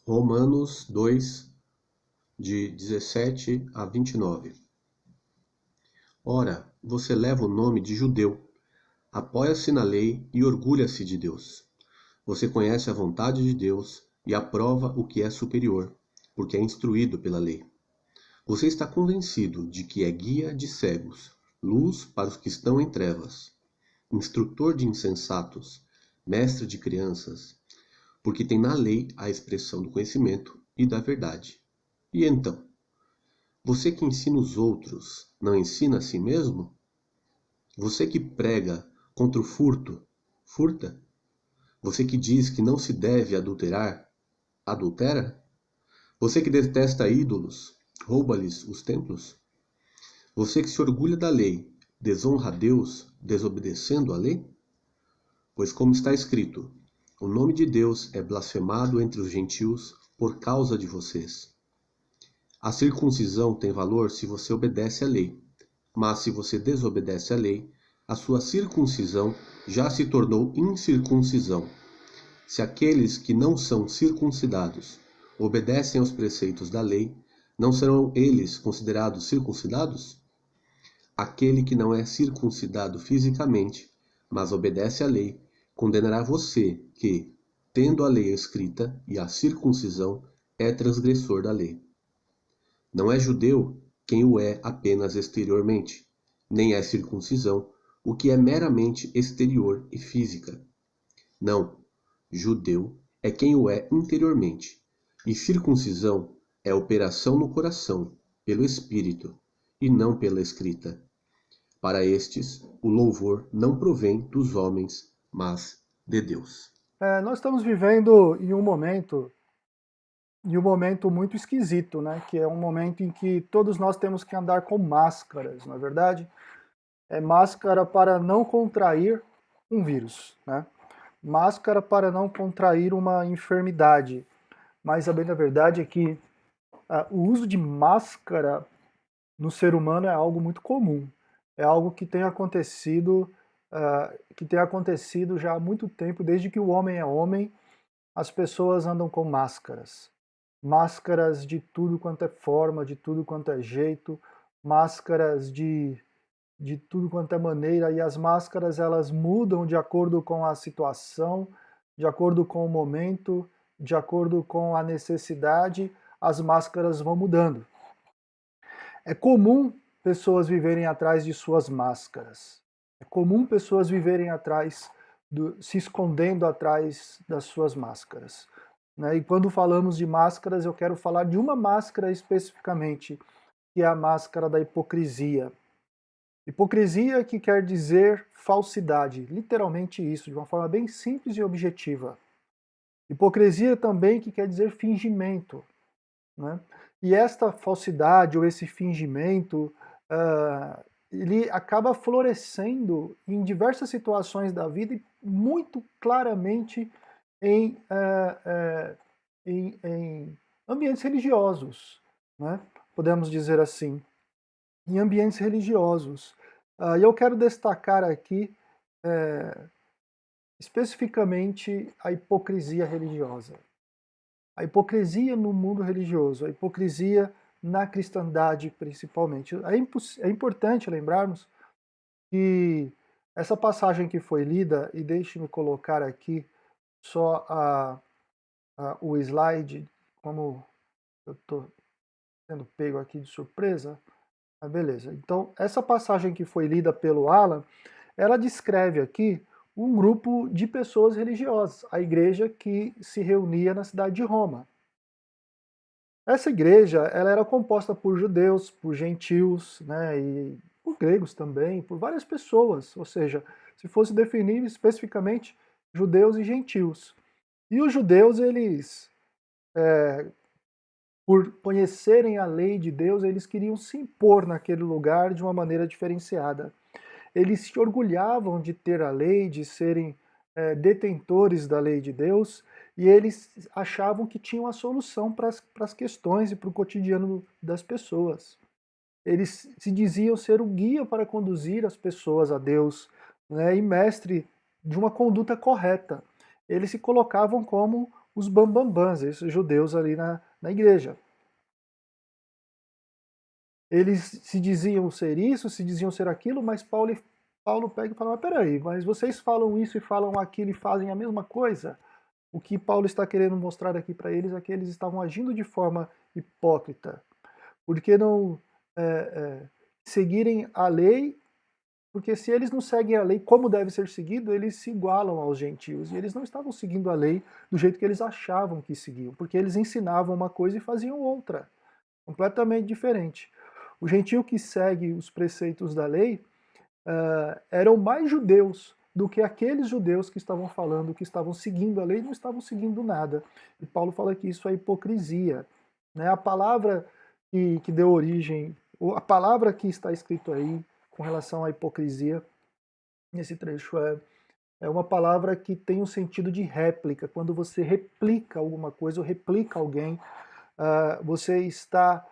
Romanos 2, de 17 a 29. Ora, você leva o nome de judeu, apoia-se na lei e orgulha-se de Deus. Você conhece a vontade de Deus e aprova o que é superior, porque é instruído pela lei. Você está convencido de que é guia de cegos, luz para os que estão em trevas, instrutor de insensatos, mestre de crianças, porque tem na lei a expressão do conhecimento e da verdade. E então, você que ensina os outros, não ensina a si mesmo? Você que prega contra o furto, furta? Você que diz que não se deve adulterar, adultera? Você que detesta ídolos, rouba-lhes os templos? Você que se orgulha da lei, desonra a Deus, desobedecendo a lei? Pois como está escrito, o nome de Deus é blasfemado entre os gentios por causa de vocês. A circuncisão tem valor se você obedece à lei, mas se você desobedece à lei, a sua circuncisão já se tornou incircuncisão. Se aqueles que não são circuncidados obedecem aos preceitos da lei, não serão eles considerados circuncidados? Aquele que não é circuncidado fisicamente, mas obedece à lei, condenará você que, tendo a lei escrita e a circuncisão, é transgressor da lei. Não é judeu quem o é apenas exteriormente, nem é circuncisão o que é meramente exterior e física. Não, judeu é quem o é interiormente, e circuncisão é operação no coração, pelo espírito, e não pela escrita. Para estes, o louvor não provém dos homens, mas de Deus. Nós estamos vivendo em um momento muito esquisito, né? Que é um momento em que todos nós temos que andar com máscaras, não é verdade? É máscara para não contrair um vírus, né? Máscara para não contrair uma enfermidade. Mas a bem da verdade é que o uso de máscara no ser humano é algo muito comum. É algo que tem acontecido já há muito tempo, desde que o homem é homem, as pessoas andam com máscaras. Máscaras de tudo quanto é forma, de tudo quanto é jeito, máscaras de tudo quanto é maneira, e as máscaras elas mudam de acordo com a situação, de acordo com o momento, de acordo com a necessidade, as máscaras vão mudando. É comum pessoas viverem atrás de suas máscaras. É comum pessoas viverem se escondendo atrás das suas máscaras. Né? E quando falamos de máscaras, eu quero falar de uma máscara especificamente, que é a máscara da hipocrisia. Hipocrisia que quer dizer falsidade, literalmente isso, de uma forma bem simples e objetiva. Hipocrisia também que quer dizer fingimento. Né? E esta falsidade ou esse fingimento, ele acaba florescendo em diversas situações da vida e muito claramente em, em ambientes religiosos, né? Podemos dizer assim, em ambientes religiosos. E eu quero destacar aqui especificamente a hipocrisia religiosa. A hipocrisia no mundo religioso, a hipocrisia na cristandade principalmente. É importante lembrarmos que essa passagem que foi lida, e deixe-me colocar aqui só o slide, como eu estou sendo pego aqui de surpresa. Beleza. Então, essa passagem que foi lida pelo Alan, ela descreve aqui um grupo de pessoas religiosas, a igreja que se reunia na cidade de Roma. Essa igreja ela era composta por judeus, por gentios, né, e por gregos também, por várias pessoas, ou seja, se fosse definir especificamente judeus e gentios. E os judeus, eles, por conhecerem a lei de Deus, eles queriam se impor naquele lugar de uma maneira diferenciada. Eles se orgulhavam de ter a lei, de serem detentores da lei de Deus, e eles achavam que tinham a solução para as questões e para o cotidiano das pessoas. Eles se diziam ser o guia para conduzir as pessoas a Deus, né, e mestre de uma conduta correta. Eles se colocavam como os bambambãs, esses judeus ali na igreja. Eles se diziam ser isso, se diziam ser aquilo, mas Paulo pega e fala, mas peraí, mas vocês falam isso e falam aquilo e fazem a mesma coisa? O que Paulo está querendo mostrar aqui para eles é que eles estavam agindo de forma hipócrita. Por que não é, seguirem a lei? Porque se eles não seguem a lei como deve ser seguido, eles se igualam aos gentios. E eles não estavam seguindo a lei do jeito que eles achavam que seguiam, porque eles ensinavam uma coisa e faziam outra, completamente diferente. O gentio que segue os preceitos da lei eram mais judeus do que aqueles judeus que estavam falando, que estavam seguindo a lei e não estavam seguindo nada. E Paulo fala que isso é hipocrisia. Né? A palavra que deu origem, a palavra que está escrito aí com relação à hipocrisia, nesse trecho, é uma palavra que tem um sentido de réplica. Quando você replica alguma coisa ou replica alguém, você está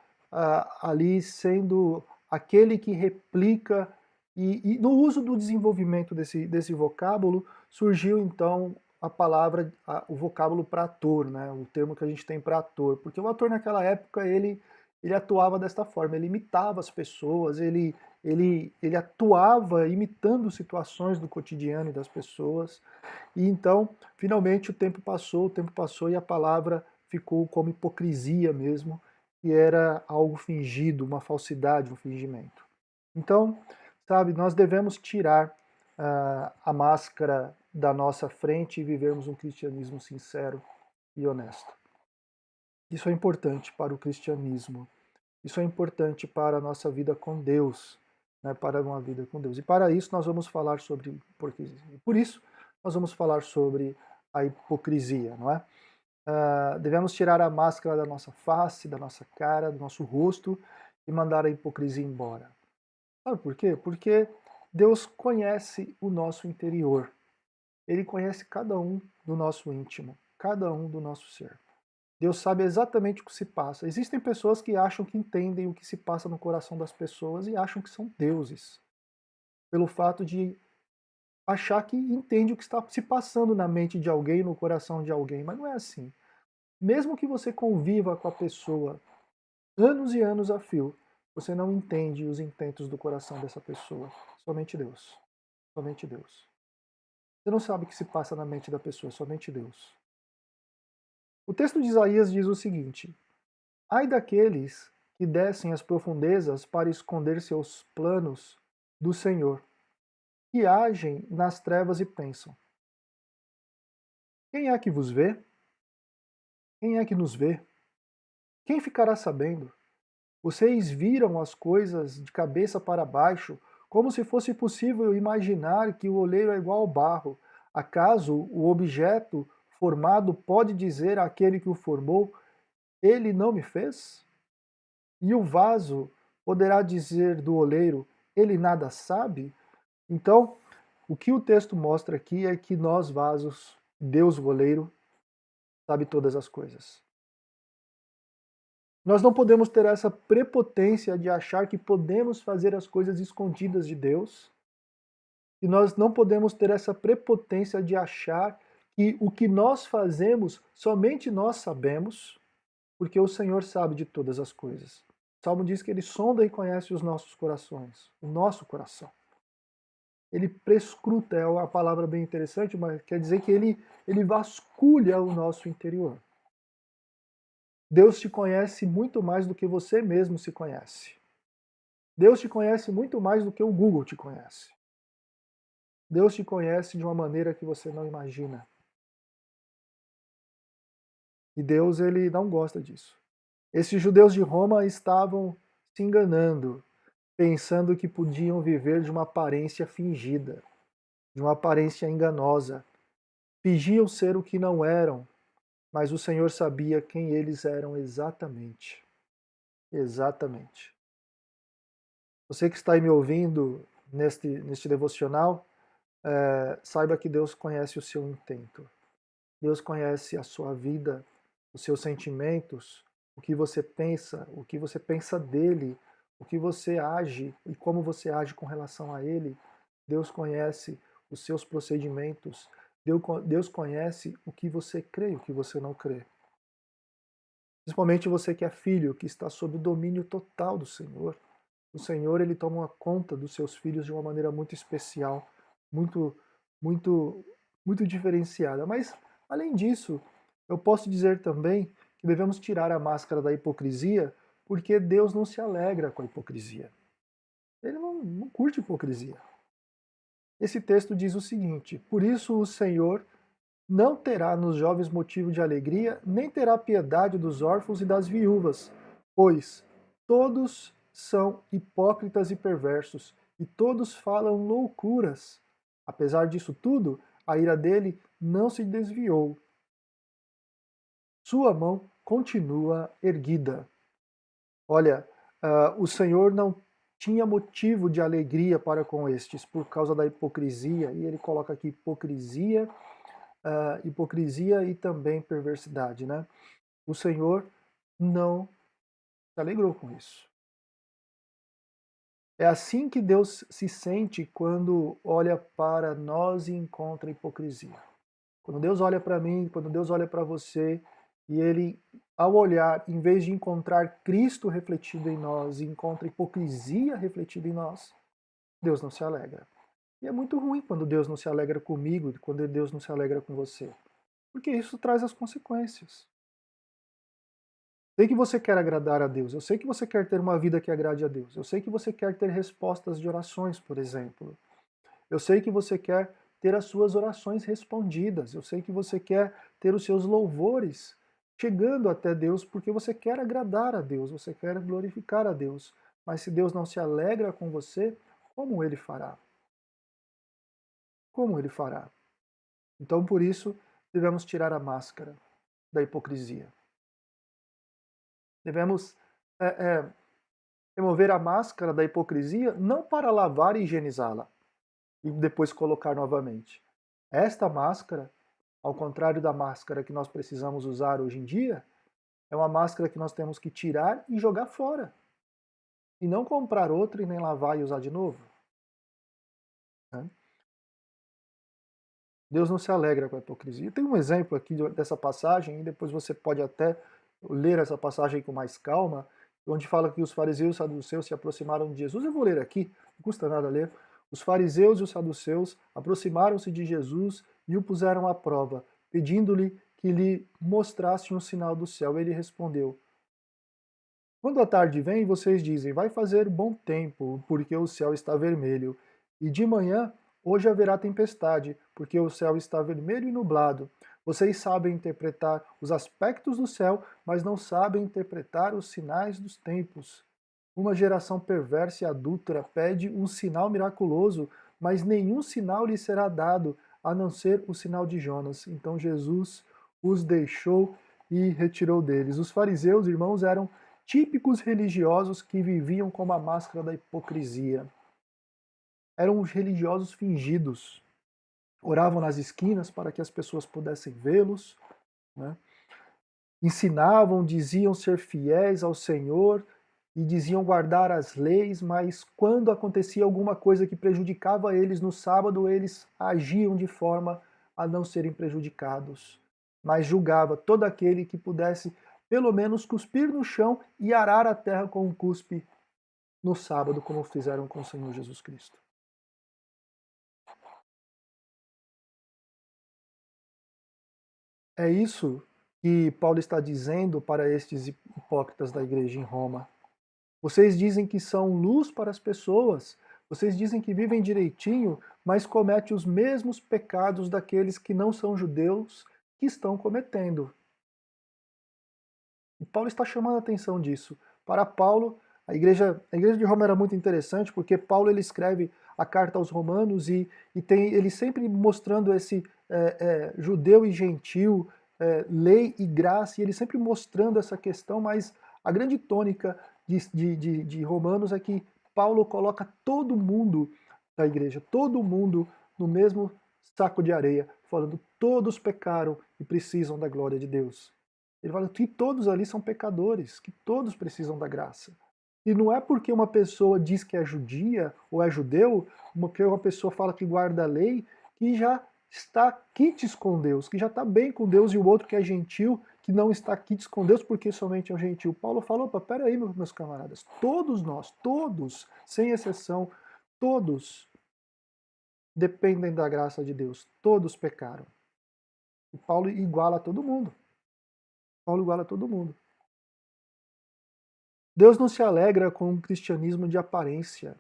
ali sendo aquele que replica, e no uso do desenvolvimento desse vocábulo, surgiu então a palavra, o vocábulo para ator, né? O termo que a gente tem para ator, porque o ator naquela época ele atuava desta forma, ele imitava as pessoas, ele atuava imitando situações do cotidiano e das pessoas, e então, finalmente, o tempo passou e a palavra ficou como hipocrisia mesmo, que era algo fingido, uma falsidade, um fingimento. Então, sabe, nós devemos tirar a máscara da nossa frente e vivermos um cristianismo sincero e honesto. Isso é importante para o cristianismo. Isso é importante para a nossa vida com Deus, né, para uma vida com Deus. E para isso nós vamos falar sobre hipocrisia. Por isso nós vamos falar sobre a hipocrisia, não é? Devemos tirar a máscara da nossa face, da nossa cara, do nosso rosto e mandar a hipocrisia embora. Sabe por quê? Porque Deus conhece o nosso interior. Ele conhece cada um do nosso íntimo, cada um do nosso ser. Deus sabe exatamente o que se passa. Existem pessoas que acham que entendem o que se passa no coração das pessoas e acham que são deuses, pelo fato de achar que entende o que está se passando na mente de alguém, no coração de alguém, mas não é assim. Mesmo que você conviva com a pessoa anos e anos a fio, você não entende os intentos do coração dessa pessoa. Somente Deus. Somente Deus. Você não sabe o que se passa na mente da pessoa, somente Deus. O texto de Isaías diz o seguinte: ai daqueles que descem às profundezas para esconder seus planos do Senhor, que agem nas trevas e pensam: quem é que vos vê? Quem é que nos vê? Quem ficará sabendo? Vocês viram as coisas de cabeça para baixo, como se fosse possível imaginar que o oleiro é igual ao barro. Acaso o objeto formado pode dizer àquele que o formou: ele não me fez? E o vaso poderá dizer do oleiro: ele nada sabe? Então, o que o texto mostra aqui é que nós, vasos, Deus, o oleiro, sabe todas as coisas. Nós não podemos ter essa prepotência de achar que podemos fazer as coisas escondidas de Deus. E nós não podemos ter essa prepotência de achar que o que nós fazemos somente nós sabemos, porque o Senhor sabe de todas as coisas. O Salmo diz que ele sonda e conhece os nossos corações, o nosso coração. Ele prescruta, é uma palavra bem interessante, mas quer dizer que ele vasculha o nosso interior. Deus te conhece muito mais do que você mesmo se conhece. Deus te conhece muito mais do que o Google te conhece. Deus te conhece de uma maneira que você não imagina. E Deus, ele não gosta disso. Esses judeus de Roma estavam se enganando, pensando que podiam viver de uma aparência fingida, de uma aparência enganosa. Fingiam ser o que não eram, mas o Senhor sabia quem eles eram exatamente. Exatamente. Você que está aí me ouvindo neste devocional, saiba que Deus conhece o seu intento. Deus conhece a sua vida, os seus sentimentos, o que você pensa dele, o que você age e como você age com relação a ele. Deus conhece os seus procedimentos. Deus conhece o que você crê e o que você não crê. Principalmente você que é filho, que está sob o domínio total do Senhor. O Senhor, ele toma conta dos seus filhos de uma maneira muito especial, muito, muito, muito diferenciada. Mas, além disso, eu posso dizer também que devemos tirar a máscara da hipocrisia, porque Deus não se alegra com a hipocrisia. Ele não curte hipocrisia. Esse texto diz o seguinte: por isso o Senhor não terá nos jovens motivo de alegria, nem terá piedade dos órfãos e das viúvas, pois todos são hipócritas e perversos, e todos falam loucuras. Apesar disso tudo, a ira dele não se desviou. Sua mão continua erguida. Olha, o Senhor não tinha motivo de alegria para com estes por causa da hipocrisia, e ele coloca aqui hipocrisia e também perversidade, né? O Senhor não se alegrou com isso. É assim que Deus se sente quando olha para nós e encontra hipocrisia. Quando Deus olha para mim, quando Deus olha para você, e ele, ao olhar, em vez de encontrar Cristo refletido em nós, encontra hipocrisia refletida em nós, Deus não se alegra. E é muito ruim quando Deus não se alegra comigo, quando Deus não se alegra com você, porque isso traz as consequências. Sei que você quer agradar a Deus, eu sei que você quer ter uma vida que agrade a Deus, eu sei que você quer ter respostas de orações, por exemplo. Eu sei que você quer ter as suas orações respondidas, eu sei que você quer ter os seus louvores chegando até Deus, porque você quer agradar a Deus, você quer glorificar a Deus. Mas se Deus não se alegra com você, como ele fará? Como ele fará? Então, por isso, devemos tirar a máscara da hipocrisia. Devemos é, é, remover a máscara da hipocrisia, não para lavar e higienizá-la e depois colocar novamente. Esta máscara, ao contrário da máscara que nós precisamos usar hoje em dia, é uma máscara que nós temos que tirar e jogar fora. E não comprar outra e nem lavar e usar de novo. Né? Deus não se alegra com a hipocrisia. Tem um exemplo aqui dessa passagem, e depois você pode até ler essa passagem com mais calma, onde fala que os fariseus e os saduceus se aproximaram de Jesus. Eu vou ler aqui, não custa nada ler. Os fariseus e os saduceus aproximaram-se de Jesus e o puseram à prova, pedindo-lhe que lhe mostrasse um sinal do céu. Ele respondeu: quando a tarde vem, vocês dizem, vai fazer bom tempo, porque o céu está vermelho. E de manhã, hoje haverá tempestade, porque o céu está vermelho e nublado. Vocês sabem interpretar os aspectos do céu, mas não sabem interpretar os sinais dos tempos. Uma geração perversa e adúltera pede um sinal miraculoso, mas nenhum sinal lhe será dado, a não ser o sinal de Jonas. Então Jesus os deixou e retirou deles. Os fariseus, irmãos, eram típicos religiosos que viviam com a máscara da hipocrisia. Eram os religiosos fingidos. Oravam nas esquinas para que as pessoas pudessem vê-los, né? Ensinavam, diziam ser fiéis ao Senhor e diziam guardar as leis, mas quando acontecia alguma coisa que prejudicava eles no sábado, eles agiam de forma a não serem prejudicados. Mas julgava todo aquele que pudesse pelo menos cuspir no chão e arar a terra com um cuspe no sábado, como fizeram com o Senhor Jesus Cristo. É isso que Paulo está dizendo para estes hipócritas da igreja em Roma. Vocês dizem que são luz para as pessoas, vocês dizem que vivem direitinho, mas cometem os mesmos pecados daqueles que não são judeus que estão cometendo. E Paulo está chamando a atenção disso. Para Paulo, a igreja de Roma era muito interessante, porque Paulo ele escreve a carta aos romanos e tem ele sempre mostrando esse judeu e gentil, lei e graça, e ele sempre mostrando essa questão, mas a grande tônica de Romanos é que Paulo coloca todo mundo da igreja, todo mundo no mesmo saco de areia, falando todos pecaram e precisam da glória de Deus. Ele fala que todos ali são pecadores, que todos precisam da graça. E não é porque uma pessoa diz que é judia ou é judeu, porque uma pessoa fala que guarda a lei, que já está quites com Deus, que já está bem com Deus, e o outro que é gentil, que não está quites com Deus porque somente é um gentil. Paulo falou, opa, peraí, meus camaradas, todos nós, todos, sem exceção, todos dependem da graça de Deus, todos pecaram. E Paulo iguala todo mundo. Paulo iguala todo mundo. Deus não se alegra com um cristianismo de aparência.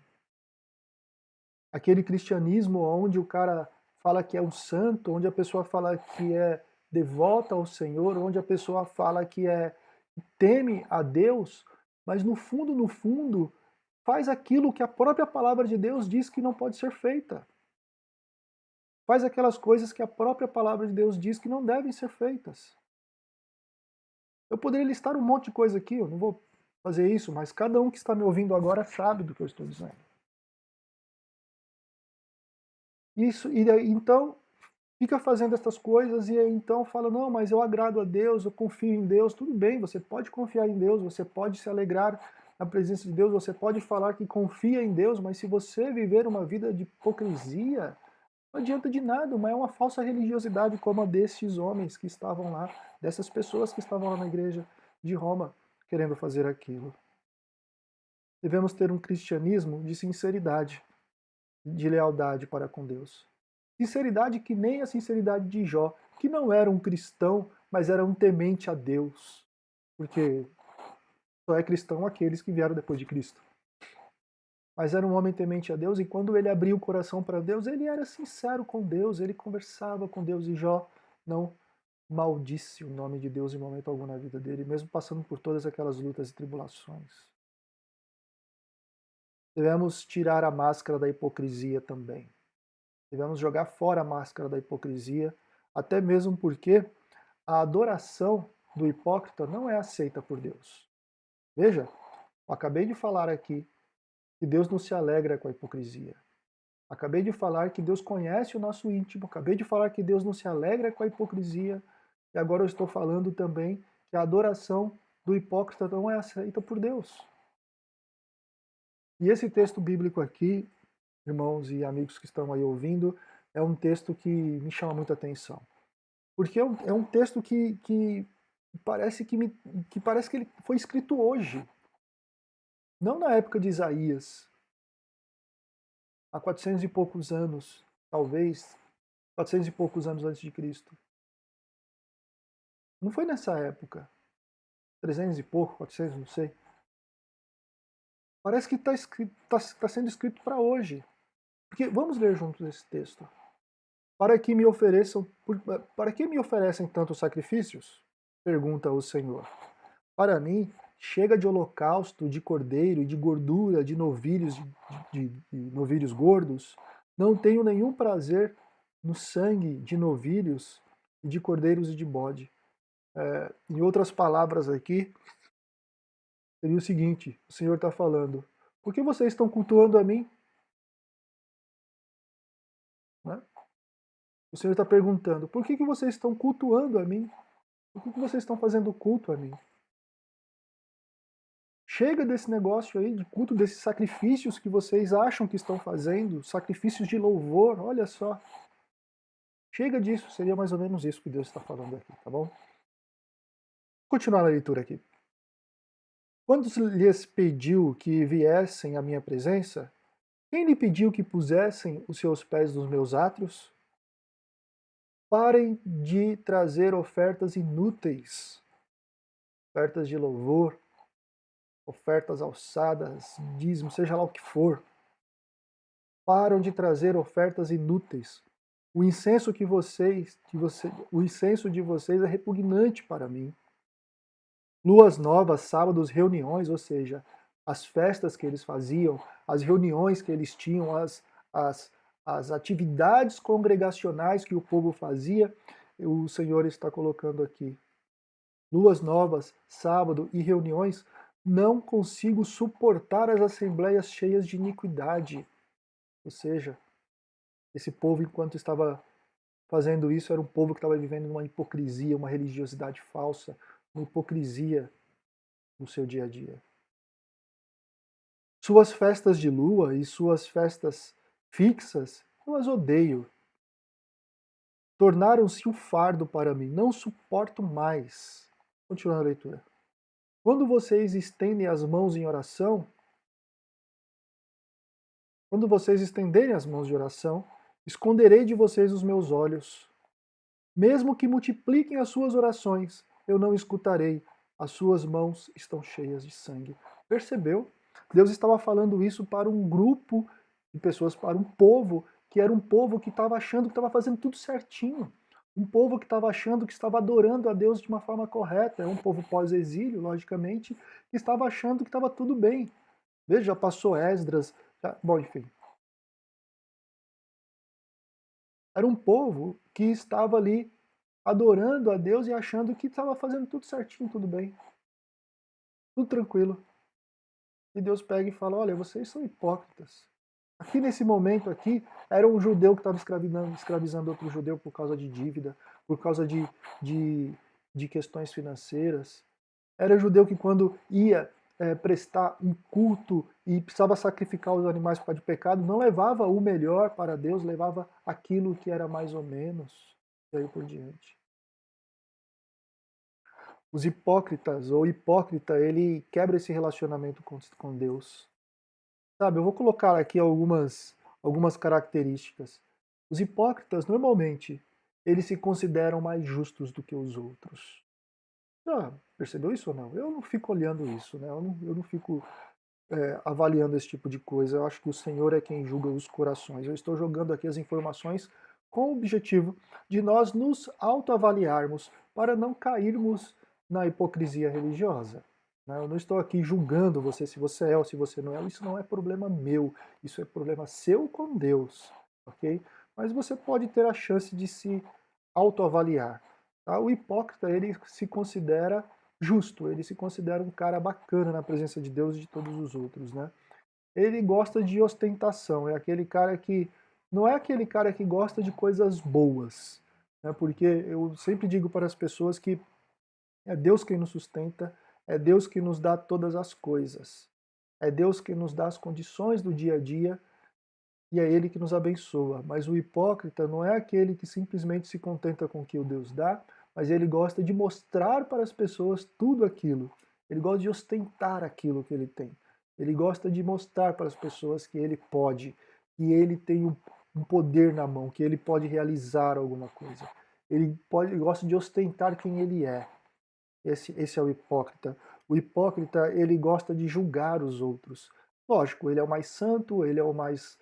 Aquele cristianismo onde o cara fala que é um santo, onde a pessoa fala que é devota ao Senhor, onde a pessoa fala que teme a Deus, mas no fundo, no fundo, faz aquilo que a própria palavra de Deus diz que não pode ser feita. Faz aquelas coisas que a própria palavra de Deus diz que não devem ser feitas. Eu poderia listar um monte de coisa aqui, eu não vou fazer isso, mas cada um que está me ouvindo agora sabe do que eu estou dizendo. Isso, e daí, então, fica fazendo essas coisas e aí, então fala, não, mas eu agrado a Deus, eu confio em Deus. Tudo bem, você pode confiar em Deus, você pode se alegrar na presença de Deus, você pode falar que confia em Deus, mas se você viver uma vida de hipocrisia, não adianta de nada, mas é uma falsa religiosidade como a desses homens que estavam lá, dessas pessoas que estavam lá na igreja de Roma, querendo fazer aquilo. Devemos ter um cristianismo de sinceridade, de lealdade para com Deus. Sinceridade que nem a sinceridade de Jó, que não era um cristão, mas era um temente a Deus. Porque só é cristão aqueles que vieram depois de Cristo. Mas era um homem temente a Deus, e quando ele abria o coração para Deus, ele era sincero com Deus, ele conversava com Deus, e Jó não maldisse o nome de Deus em momento algum na vida dele, mesmo passando por todas aquelas lutas e tribulações. Devemos tirar a máscara da hipocrisia também. Devemos jogar fora a máscara da hipocrisia, até mesmo porque a adoração do hipócrita não é aceita por Deus. Veja, eu acabei de falar aqui que Deus não se alegra com a hipocrisia. Acabei de falar que Deus conhece o nosso íntimo, acabei de falar que Deus não se alegra com a hipocrisia, e agora eu estou falando também que a adoração do hipócrita não é aceita por Deus. E esse texto bíblico aqui, irmãos e amigos que estão aí ouvindo, é um texto que me chama muita atenção. Porque é um texto que parece que parece que ele foi escrito hoje. Não na época de Isaías, há 400 e poucos anos, talvez, 400 e poucos anos antes de Cristo. Não foi nessa época, 300 e pouco, 400, não sei. Parece que está sendo escrito para hoje. Porque vamos ler juntos esse texto. Para que me oferecem tantos sacrifícios? Pergunta o Senhor. Para mim, chega de holocausto, de cordeiro e de gordura, de novilhos, de novilhos gordos. Não tenho nenhum prazer no sangue de novilhos e de cordeiros e de bode. Em outras palavras aqui, seria o seguinte, o Senhor está falando, por que vocês estão cultuando a mim? Né? O Senhor está perguntando, por que vocês estão cultuando a mim? Por que vocês estão fazendo culto a mim? Chega desse negócio aí de culto, desses sacrifícios que vocês acham que estão fazendo, sacrifícios de louvor, olha só. Chega disso, seria mais ou menos isso que Deus está falando aqui, tá bom? Vou continuar a leitura aqui. Quando lhes pediu que viessem à minha presença, quem lhe pediu que pusessem os seus pés nos meus átrios? Parem de trazer ofertas inúteis, ofertas de louvor, ofertas alçadas, dízimo, seja lá o que for. Param de trazer ofertas inúteis. O incenso o incenso de vocês é repugnante para mim. Luas novas, sábados, reuniões, ou seja, as festas que eles faziam, as reuniões que eles tinham, as, as atividades congregacionais que o povo fazia, o Senhor está colocando aqui. Luas novas, sábado e reuniões, não consigo suportar as assembleias cheias de iniquidade. Ou seja, esse povo, enquanto estava fazendo isso, era um povo que estava vivendo uma hipocrisia, uma religiosidade falsa, uma hipocrisia no seu dia a dia. Suas festas de lua e suas festas fixas, eu as odeio. tornaram-se um fardo para mim, não suporto mais. Continuando a leitura. Quando vocês estendem as mãos em oração, quando vocês estenderem as mãos de oração, esconderei de vocês os meus olhos. Mesmo que multipliquem as suas orações, eu não escutarei. As suas mãos estão cheias de sangue. Percebeu? Deus estava falando isso para um grupo de pessoas, para um povo que era um povo que estava achando que estava fazendo tudo certinho. Um povo que estava achando que estava adorando a Deus de uma forma correta. É um povo pós-exílio, logicamente, que estava achando que estava tudo bem. Veja, já passou Esdras. Bom, enfim. Era um povo que estava ali adorando a Deus e achando que estava fazendo tudo certinho, tudo bem, tudo tranquilo. E Deus pega e fala, olha, vocês são hipócritas. Aqui nesse momento aqui, era um judeu que estava escravizando outro judeu por causa de dívida, por causa de, de questões financeiras. Era judeu que quando ia prestar um culto e precisava sacrificar os animais por causa de pecado, não levava o melhor para Deus, levava aquilo que era mais ou menos, e aí por diante. Os hipócritas, ou hipócrita, ele quebra esse relacionamento com Deus. Sabe, eu vou colocar aqui algumas características. Os hipócritas, normalmente, eles se consideram mais justos do que os outros. Já percebeu isso ou não? Eu não fico olhando isso, né? Eu não fico avaliando esse tipo de coisa. Eu acho que o Senhor é quem julga os corações. Eu estou jogando aqui as informações com o objetivo de nós nos autoavaliarmos para não cairmos na hipocrisia religiosa. Né? Eu não estou aqui julgando você se você é ou se você não é. Isso não é problema meu. Isso é problema seu com Deus, ok? Mas você pode ter a chance de se autoavaliar. Tá? O hipócrita, ele se considera justo, ele se considera um cara bacana na presença de Deus e de todos os outros, né? Ele gosta de ostentação, é aquele cara que não é aquele cara que gosta de coisas boas, né? Porque eu sempre digo para as pessoas que é Deus quem nos sustenta, é Deus que nos dá todas as coisas. É Deus que nos dá as condições do dia a dia e é Ele que nos abençoa. Mas o hipócrita não é aquele que simplesmente se contenta com o que o Deus dá, mas ele gosta de mostrar para as pessoas tudo aquilo. Ele gosta de ostentar aquilo que ele tem. Ele gosta de mostrar para as pessoas que ele pode, que ele tem um poder na mão, que ele pode realizar alguma coisa. Ele gosta de ostentar quem ele é. Esse é o hipócrita. O hipócrita, ele gosta de julgar os outros. Lógico, ele é o mais santo, ele é o mais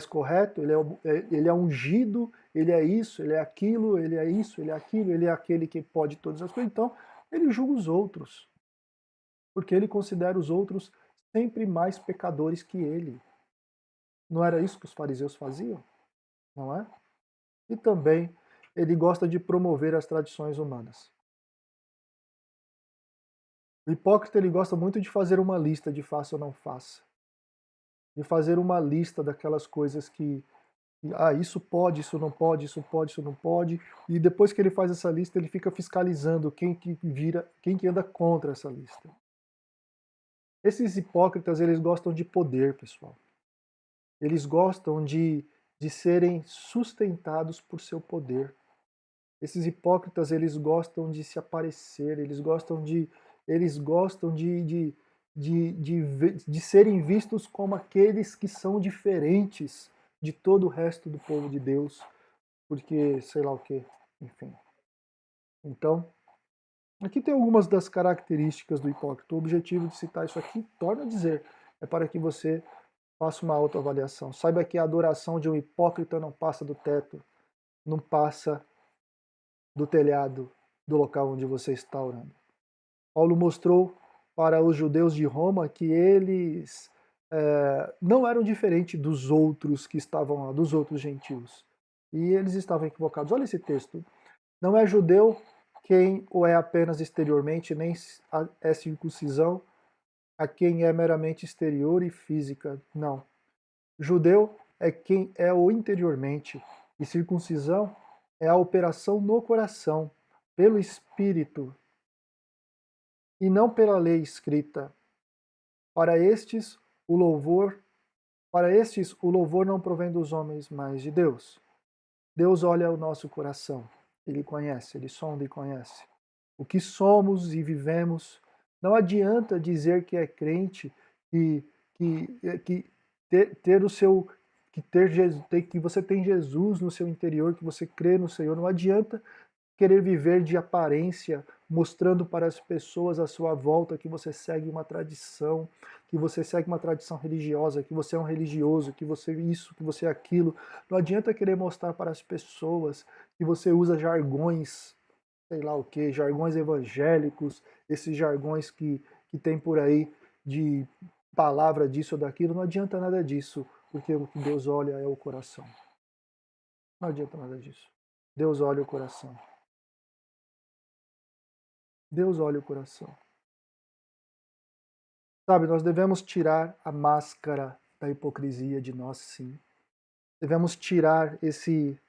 correto, ele é ungido, ele é isso, ele é aquilo, ele é isso, ele é aquilo, ele é aquele que pode todas as coisas. Então, ele julga os outros, porque ele considera os outros sempre mais pecadores que ele. Não era isso que os fariseus faziam? Não é? E também ele gosta de promover as tradições humanas. O hipócrita ele gosta muito de fazer uma lista de faça ou não faça. De fazer uma lista daquelas coisas que isso pode, isso não pode, isso pode, isso não pode. E depois que ele faz essa lista, ele fica fiscalizando quem que anda contra essa lista. Esses hipócritas, eles gostam de poder, pessoal. Eles gostam de serem sustentados por seu poder. Esses hipócritas, eles gostam de se aparecer, eles gostam de serem vistos como aqueles que são diferentes de todo o resto do povo de Deus, porque sei lá o que, enfim. Então, aqui tem algumas das características do hipócrita. O objetivo de citar isso aqui, torna a dizer, é para que você faça uma autoavaliação. Saiba que a adoração de um hipócrita não passa do teto, não passa do telhado do local onde você está orando. Paulo mostrou para os judeus de Roma que eles não eram diferentes dos outros que estavam lá, dos outros gentios. E eles estavam equivocados. Olha esse texto. Não é judeu quem o é apenas exteriormente, nem é circuncisão a quem é meramente exterior e física. Não. Judeu é quem é o interiormente, e circuncisão é a operação no coração, pelo Espírito, e não pela lei escrita. Para estes, o louvor, para estes, o louvor não provém dos homens, mas de Deus. Deus olha o nosso coração, Ele conhece, Ele sonda e conhece. O que somos e vivemos. Não adianta dizer que é crente e que ter o seu que você tem Jesus no seu interior, que você crê no Senhor. Não adianta querer viver de aparência, mostrando para as pessoas à sua volta que você segue uma tradição, que você segue uma tradição religiosa, que você é um religioso, que você isso, que você é aquilo. Não adianta querer mostrar para as pessoas que você usa jargões, sei lá o que, jargões evangélicos, esses jargões que tem por aí de palavra disso ou daquilo. Não adianta nada disso, porque o que Deus olha é o coração. Não adianta nada disso. Deus olha o coração. Deus olha o coração. Sabe, nós devemos tirar a máscara da hipocrisia de nós, sim. Devemos tirar essa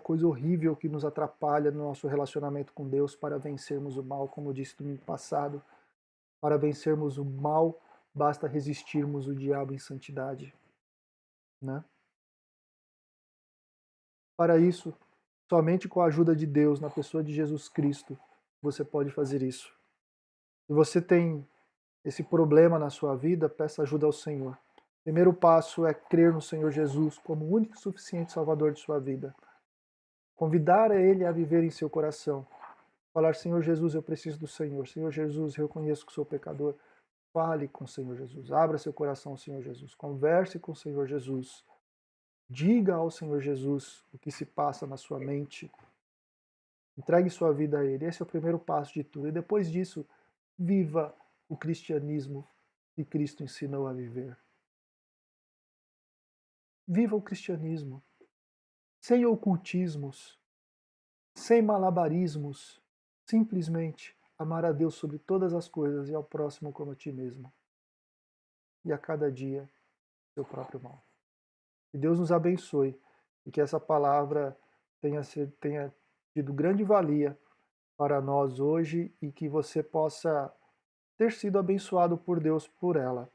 coisa horrível que nos atrapalha no nosso relacionamento com Deus para vencermos o mal, como eu disse no passado. Para vencermos o mal, basta resistirmos o diabo em santidade, né? Para isso, somente com a ajuda de Deus, na pessoa de Jesus Cristo, você pode fazer isso. Se você tem esse problema na sua vida, peça ajuda ao Senhor. O primeiro passo é crer no Senhor Jesus como o único e suficiente Salvador de sua vida. Convidar a Ele a viver em seu coração. Falar, Senhor Jesus, eu preciso do Senhor. Senhor Jesus, eu reconheço que sou pecador. Fale com o Senhor Jesus. Abra seu coração ao Senhor Jesus. Converse com o Senhor Jesus. Diga ao Senhor Jesus o que se passa na sua mente. Entregue sua vida a Ele. Esse é o primeiro passo de tudo. E depois disso, viva o cristianismo que Cristo ensinou a viver. Viva o cristianismo, sem ocultismos, sem malabarismos, simplesmente amar a Deus sobre todas as coisas e ao próximo como a ti mesmo. E a cada dia, seu próprio mal. Que Deus nos abençoe e que essa palavra tenha tido grande valia para nós hoje e que você possa ter sido abençoado por Deus por ela.